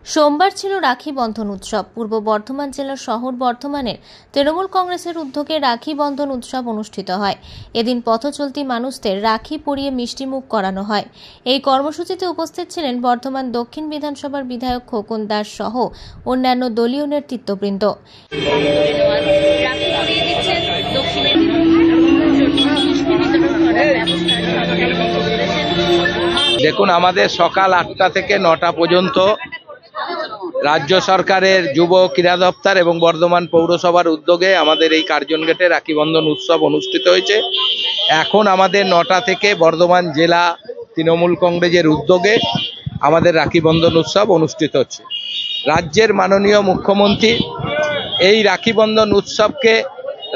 সোমবার ছিল রাখি বন্ধন উৎসব। পূর্ব বর্ধমান জেলার শহর বর্ধমানের তৃণমূল কংগ্রেসের উদ্যোগে রাখি বন্ধন উৎসব অনুষ্ঠিত হয়। এদিন পথচলতি মানুষদের রাখি পরিয়ে মিষ্টিমুখ করানো হয়। এই কর্মসূচিতে উপস্থিত ছিলেন বর্ধমান দক্ষিণ বিধানসভার বিধায়ক খোকন দাস সহ অন্যান্য দলীয় নেতৃত্ববৃন্দ। দেখুন, আমাদের সকাল 8টা থেকে 9টা পর্যন্ত রাজ্য সরকারের যুব ক্রীড়া দপ্তর এবং বর্ধমান পৌরসভার উদ্যোগে আমাদের এই কার্জন গেটে রাখি বন্ধন উৎসব অনুষ্ঠিত হয়েছে। এখন আমাদের 9টা থেকে বর্ধমান জেলা তৃণমূল কংগ্রেসের উদ্যোগে আমাদের রাখি বন্ধন উৎসব অনুষ্ঠিত হচ্ছে। রাজ্যের মাননীয় মুখ্যমন্ত্রী এই রাখি বন্ধন উৎসবকে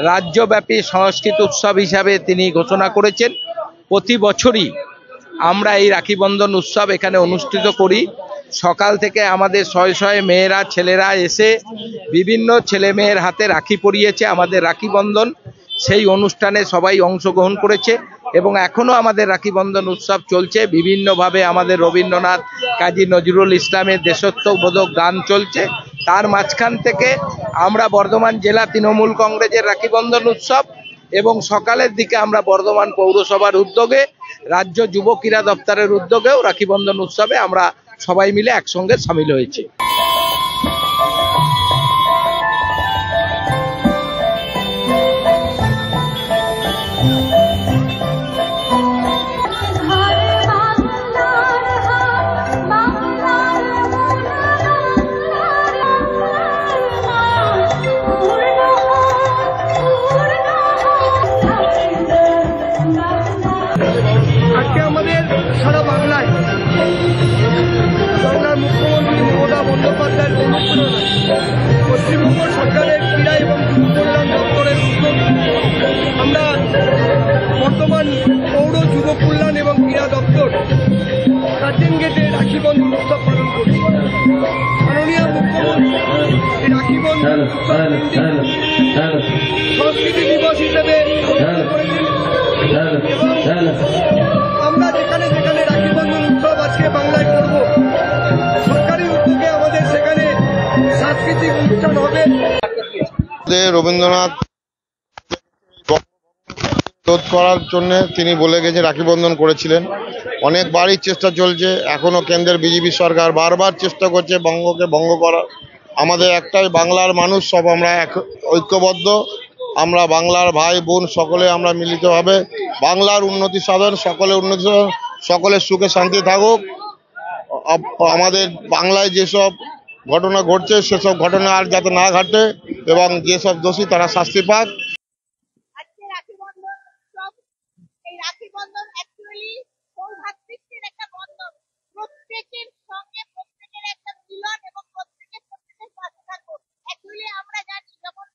রাজ্যব্যাপী সংস্কৃত উৎসব হিসাবে তিনি ঘোষণা করেছেন। প্রতি বছরই আমরা এই রাখি বন্ধন উৎসব এখানে অনুষ্ঠিত করি। সকাল থেকে আমাদের শয়ে শয়ে মেয়েরা ছেলেরা এসে বিভিন্ন ছেলে মেয়ের হাতে রাখি পরিয়েছে আমাদের রাখি বন্ধন। সেই অনুষ্ঠানে সবাই অংশগ্রহণ করেছে এবং এখনো আমাদের রাখি বন্ধন উৎসব চলছে। বিভিন্নভাবে আমাদের রবীন্দ্রনাথ, কাজী নজরুল ইসলামের দেশাত্মবোধক গান চলছে। তার মাঝখান থেকে আমরা বর্ধমান জেলা তৃণমূল কংগ্রেসের রাখি বন্ধন উৎসব এবং সকালের দিকে আমরা বর্ধমান পৌরসভার উদ্যোগে রাজ্য যুব ক্রীড়া দপ্তরের উদ্যোগেও রাখি বন্ধন উৎসবে আমরা সবাই মিলে একসঙ্গে সামিল হয়েছি। আজকে আমাদের সারা বাংলায় বাংলার মুখ্যমন্ত্রী মমতা বন্দ্যোপাধ্যায়ের অনুপ্রেরণায় পশ্চিমবঙ্গ সরকারের ক্রীড়া এবং যুব কল্যাণ দপ্তরের উদ্যোগে আমরা বর্তমান পৌর যুব কল্যাণ এবং ক্রীড়া দপ্তর কার্জন গেটে রাখি বন্ধন উৎসব পালন করছি। মাননীয় মুখ্যমন্ত্রী এই রাখি বন্ধন উৎসব সংস্কৃতি দিবস হিসেবে আমরা যেখানে যেখানে রাখি বন্ধন উৎসব আজকে বাংলায় করব, সরকারি উদ্যোগে আমাদের সেখানে সাংস্কৃতিক অনুষ্ঠান হবে। রবীন্দ্রনাথ রোধ করার জন্য তিনি বলে গেছে রাখি বন্ধন করেছিলেন। অনেকবারই চেষ্টা চলছে, এখনো কেন্দ্রের বিজেপি সরকার বারবার চেষ্টা করছে বঙ্গকে ভঙ্গ করার। আমাদের একটাই বাংলার মানুষ, সব আমরা ঐক্যবদ্ধ। আমরা বাংলার ভাই বোন সকলে আমরা মিলিতভাবে বাংলার উন্নতি সাধন, সকলের উন্নতি সাধন, সকলের সুখে শান্তি থাকুক। আমাদের বাংলায় যেসব ঘটনা ঘটছে সেসব ঘটনা আর যাতে না ঘটে এবং যেসব দোষী তারা শাস্তি পাক। রাখি বন্ধন অ্যাকচুয়ালি সৌভাতৃত্বের একটা বন্ধন। প্রত্যেকের সঙ্গে প্রত্যেকের একটা মিলন এবং প্রত্যেকের পাশে থাকবো। অ্যাকচুয়ালি আমরা জানি যখন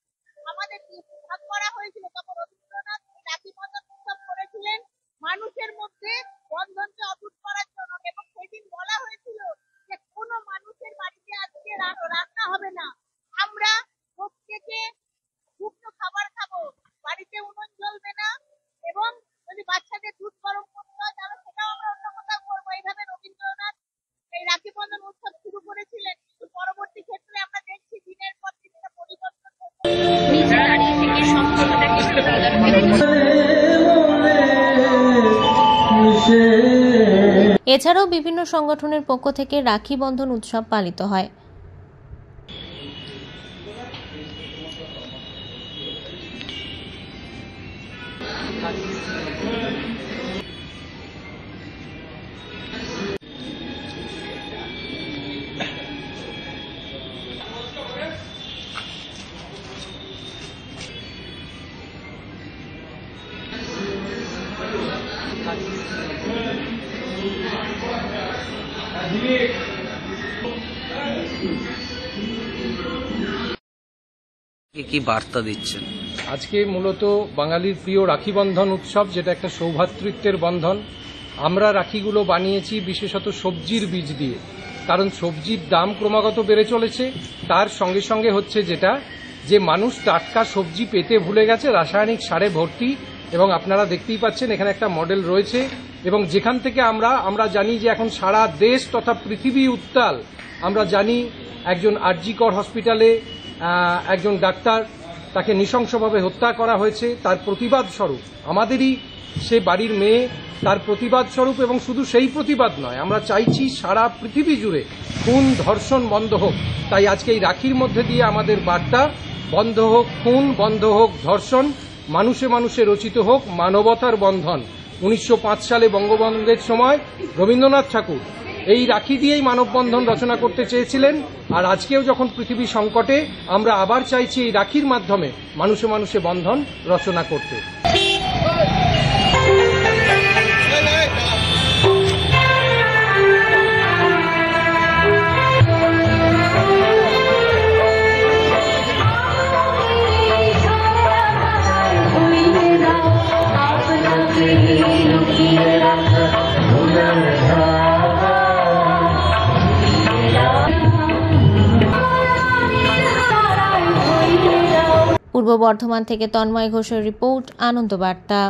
আমাদের ভাগ করা হয়েছিল তখন রবীন্দ্রনাথ রাখি বন্ধন উৎসব করেছিলেন মানুষের মধ্যে বন্ধনকে অটুট করার জন্য, এবং সেদিন বলা হয়েছিল যে কোনো মানুষের বাড়িতে আজকে রান্না হবে না, আমরা প্রত্যেকে শুকনো খাবার খাবো, বাড়িতে উনুন জ্বলবে না, এবং যদি বাচ্চাদের দুধ গরম করতে হয় তাহলে সেটাও আমরা অন্য কোথাও করবো। এইভাবে রবীন্দ্রনাথ এই রাখি বন্ধন উৎসব শুরু করেছিলেন, কিন্তু পরবর্তী ক্ষেত্রে আমরা দেখছি দিনের পর দিন এটা পরিবর্তন হচ্ছে। এছাড়াও বিভিন্ন সংগঠনের পক্ষ থেকে রাখি বন্ধন উৎসব পালিত হয়। কি বার্তা দিচ্ছেন? আজকে মূলত বাঙালির প্রিয় রাখি বন্ধন উৎসব, যেটা একটা সৌভ্রাতৃত্বের বন্ধন। আমরা রাখিগুলো বানিয়েছি বিশেষত সবজির বীজ দিয়ে, কারণ সবজির দাম ক্রমাগত বেড়ে চলেছে। তার সঙ্গে সঙ্গে হচ্ছে যেটা যে মানুষ টাটকা সবজি পেতে ভুলে গেছে, রাসায়নিক সারে ভর্তি। এবং আপনারা দেখতেই পাচ্ছেন এখানে একটা মডেল রয়েছে, এবং যেখান থেকে আমরা জানি যে এখন সারা দেশ তথা পৃথিবী উত্তাল আমরা জানি একজন আরজি কর হসপিটালে একজন ডাক্তার তাকে নৃশংসভাবে হত্যা করা হয়েছে। তার প্রতিবাদ স্বরূপ আমাদেরই সে বাড়ির মেয়ে, তার প্রতিবাদ স্বরূপ, এবং শুধু সেই প্রতিবাদ নয়, আমরা চাইছি সারা পৃথিবী জুড়ে খুন ধর্ষণ বন্ধ হোক। তাই আজকে এই রাখির মধ্যে দিয়ে আমাদের বার্তা, বন্ধ হোক খুন, বন্ধ হোক ধর্ষণ, মানুষে মানুষে রচিত হোক মানবতার বন্ধন। 1905 সালে বঙ্গভঙ্গের সময় রবীন্দ্রনাথ ঠাকুর এই রাখি দিয়েই মানববন্ধন রচনা করতে চেয়েছিলেন। আর আজকেও যখন পৃথিবী সংকটে, আমরা আবার চাইছি এই রাখির মাধ্যমে মানুষে মানুষে বন্ধন রচনা করতে। পূর্ব বর্ধমান থেকে তন্ময় ঘোষের রিপোর্ট, আনন্দবার্তা।